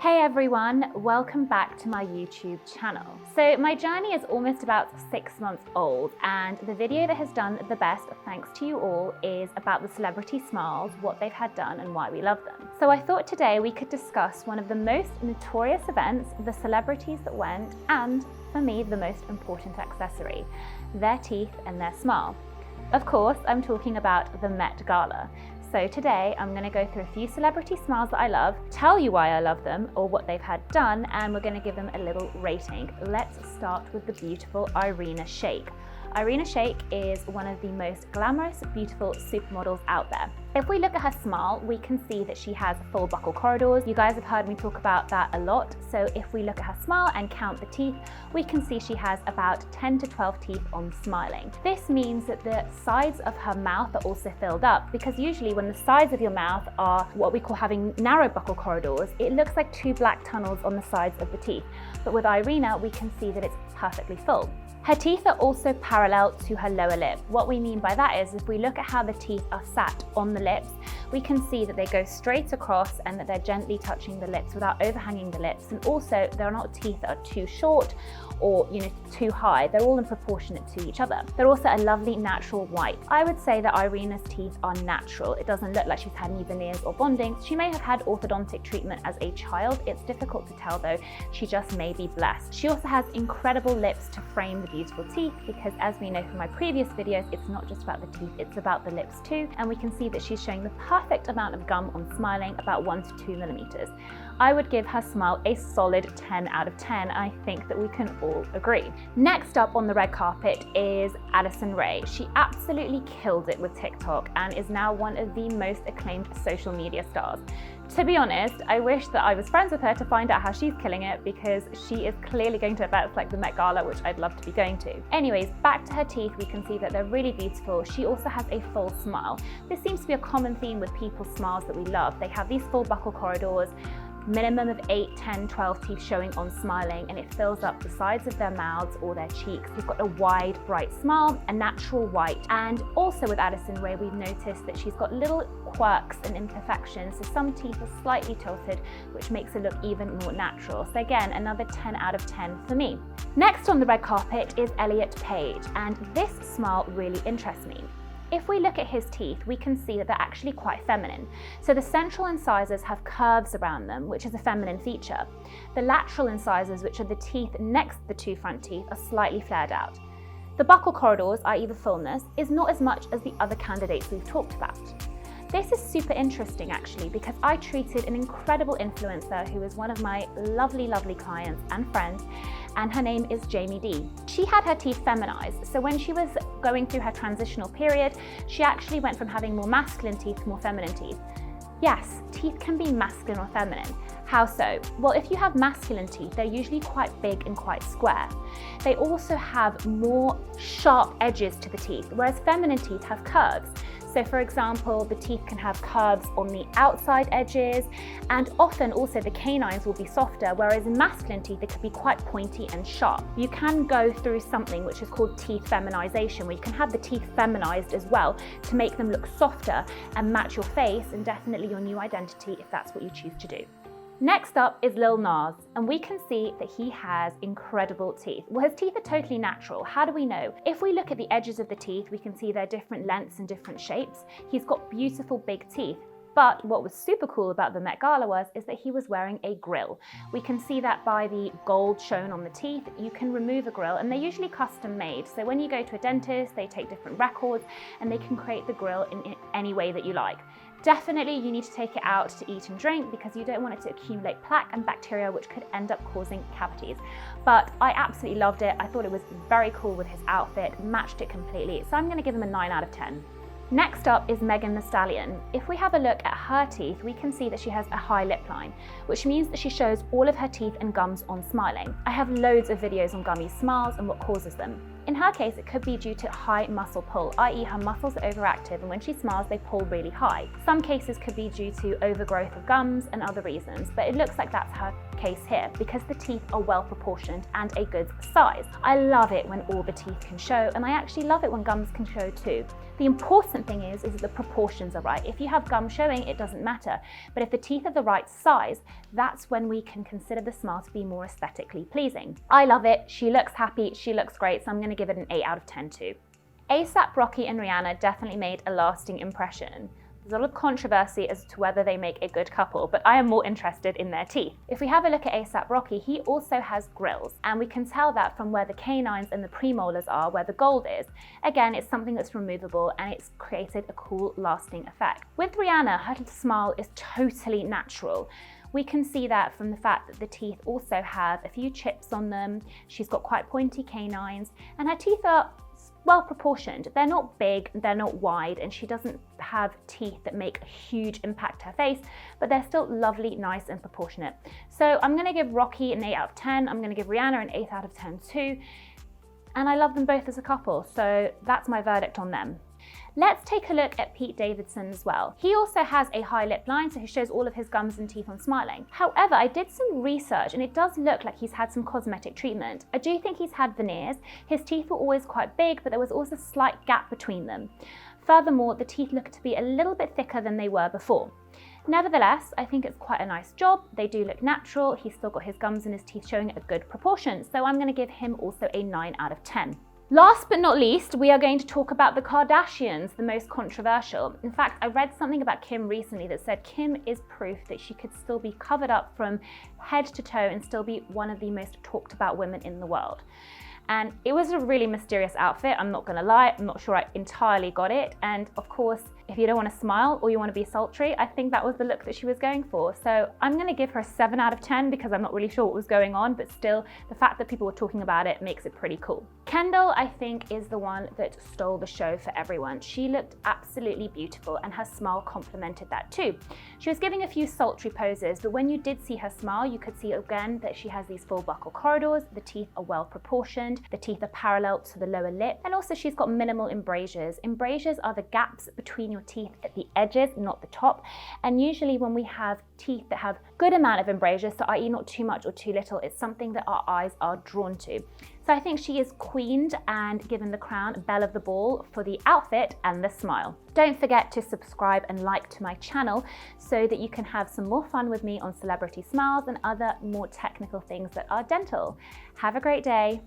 Hey everyone, welcome back to my YouTube channel. So my journey is almost about 6 months old, and the video that has done the best, thanks to you all, is about the celebrity smiles, what they've had done and why we love them. So I thought today we could discuss one of the most notorious events, the celebrities that went, and for me, the most important accessory, their teeth and their smile. Of course, I'm talking about the Met Gala. So today I'm going to go through a few celebrity smiles that I love, tell you why I love them or what they've had done, and we're going to give them a little rating. Let's start with the beautiful Irina Shayk. Irina Shayk is one of the most glamorous, beautiful supermodels out there. If we look at her smile, we can see that she has full buccal corridors. You guys have heard me talk about that a lot. So if we look at her smile and count the teeth, we can see she has about 10 to 12 teeth on smiling. This means that the sides of her mouth are also filled up, because usually when the sides of your mouth are what we call having narrow buccal corridors, it looks like two black tunnels on the sides of the teeth. But with Irina, we can see that it's perfectly full. Her teeth are also parallel to her lower lip. What we mean by that is if we look at how the teeth are sat on the lips, we can see that they go straight across and that they're gently touching the lips without overhanging the lips. And also they're not teeth that are too short or too high. They're all in proportionate to each other. They're also a lovely natural white. I would say that Irina's teeth are natural. It doesn't look like she's had any veneers or bonding. She may have had orthodontic treatment as a child. It's difficult to tell though. She just may be blessed. She also has incredible lips to frame the beautiful teeth, because as we know from my previous videos, it's not just about the teeth, it's about the lips too. And we can see that she's showing the perfect amount of gum on smiling, about 1 to 2 millimeters. I would give her smile a solid 10 out of 10. I think that we can all agree. Next up on the red carpet is Addison Rae. She absolutely killed it with TikTok and is now one of the most acclaimed social media stars. To be honest, I wish that I was friends with her to find out how she's killing it, because she is clearly going to events like the Met Gala, which I'd love to be going to. Anyways, back to her teeth, we can see that they're really beautiful. She also has a full smile. This seems to be a common theme with people's smiles that we love. They have these full buccal corridors, minimum of 8, 10, 12 teeth showing on smiling, and it fills up the sides of their mouths or their cheeks. We've got a wide, bright smile, a natural white. And also with Addison Rae, we've noticed that she's got little quirks and imperfections. So some teeth are slightly tilted, which makes it look even more natural. So again, another 10 out of 10 for me. Next on the red carpet is Elliot Page, and this smile really interests me. If we look at his teeth, we can see that they're actually quite feminine. So the central incisors have curves around them, which is a feminine feature. The lateral incisors, which are the teeth next to the two front teeth, are slightly flared out. The buccal corridors, i.e. the fullness, is not as much as the other candidates we've talked about. This is super interesting actually, because I treated an incredible influencer who is one of my lovely, lovely clients and friends, and her name is Jamie D. She had her teeth feminized. So when she was going through her transitional period, she actually went from having more masculine teeth to more feminine teeth. Yes, teeth can be masculine or feminine. How so? Well, if you have masculine teeth, they're usually quite big and quite square. They also have more sharp edges to the teeth, whereas feminine teeth have curves. So for example, the teeth can have curves on the outside edges, and often also the canines will be softer, whereas in masculine teeth, they could be quite pointy and sharp. You can go through something which is called teeth feminization, where you can have the teeth feminized as well to make them look softer and match your face and definitely your new identity if that's what you choose to do. Next up is Lil Nas, and we can see that he has incredible teeth. Well, his teeth are totally natural. How do we know? If we look at the edges of the teeth, we can see they're different lengths and different shapes. He's got beautiful big teeth. But what was super cool about the Met Gala is that he was wearing a grill. We can see that by the gold shown on the teeth. You can remove a grill, and they're usually custom made. So when you go to a dentist, they take different records and they can create the grill in any way that you like. Definitely you need to take it out to eat and drink, because you don't want it to accumulate plaque and bacteria, which could end up causing cavities. But I absolutely loved it. I thought it was very cool with his outfit, matched it completely. So I'm gonna give him a 9 out of 10. Next up is Megan Thee Stallion. If we have a look at her teeth, we can see that she has a high lip line, which means that she shows all of her teeth and gums on smiling. I have loads of videos on gummy smiles and what causes them. In her case, it could be due to high muscle pull, i.e. her muscles are overactive, and when she smiles, they pull really high. Some cases could be due to overgrowth of gums and other reasons, but it looks like that's her case here because the teeth are well proportioned and a good size. I love it when all the teeth can show, and I actually love it when gums can show too. The important thing is that the proportions are right. If you have gum showing, it doesn't matter. But if the teeth are the right size, that's when we can consider the smile to be more aesthetically pleasing. I love it. She looks happy. She looks great. So I'm going to give it an 8 out of 10 too. A$AP Rocky and Rhianna definitely made a lasting impression. There's a lot of controversy as to whether they make a good couple, but I am more interested in their teeth. If we have a look at A$AP Rocky, he also has grills, and we can tell that from where the canines and the premolars are, where the gold is. Again, it's something that's removable, and it's created a cool, lasting effect. With Rhianna, her smile is totally natural. We can see that from the fact that the teeth also have a few chips on them. She's got quite pointy canines, and her teeth are well proportioned. They're not big, they're not wide, and she doesn't have teeth that make a huge impact to her face, but they're still lovely, nice, and proportionate. So I'm gonna give Rocky an 8 out of 10. I'm gonna give Rhianna an 8 out of 10 too. And I love them both as a couple, so that's my verdict on them. Let's take a look at Pete Davidson as well. He also has a high lip line, so he shows all of his gums and teeth on smiling. However, I did some research and it does look like he's had some cosmetic treatment. I do think he's had veneers. His teeth were always quite big, but there was also a slight gap between them. Furthermore, the teeth look to be a little bit thicker than they were before. Nevertheless, I think it's quite a nice job. They do look natural. He's still got his gums and his teeth showing a good proportion, so I'm going to give him also a 9 out of 10. Last but not least, we are going to talk about the Kardashians, the most controversial. In fact, I read something about Kim recently that said Kim is proof that she could still be covered up from head to toe and still be one of the most talked about women in the world. And it was a really mysterious outfit, I'm not gonna lie. I'm not sure I entirely got it. And of course, if you don't want to smile or you want to be sultry, I think that was the look that she was going for. So I'm going to give her a 7 out of 10 because I'm not really sure what was going on, but still the fact that people were talking about it makes it pretty cool. Kendall, I think, is the one that stole the show for everyone. She looked absolutely beautiful and her smile complemented that too. She was giving a few sultry poses, but when you did see her smile, you could see again that she has these full buccal corridors, the teeth are well proportioned, the teeth are parallel to the lower lip, and also she's got minimal embrasures. Embrasures are the gaps between your teeth at the edges, not the top. And usually when we have teeth that have good amount of embrasures, so i.e. not too much or too little, it's something that our eyes are drawn to. So I think she is queened and given the crown belle of the ball for the outfit and the smile. Don't forget to subscribe and like to my channel so that you can have some more fun with me on celebrity smiles and other more technical things that are dental. Have a great day.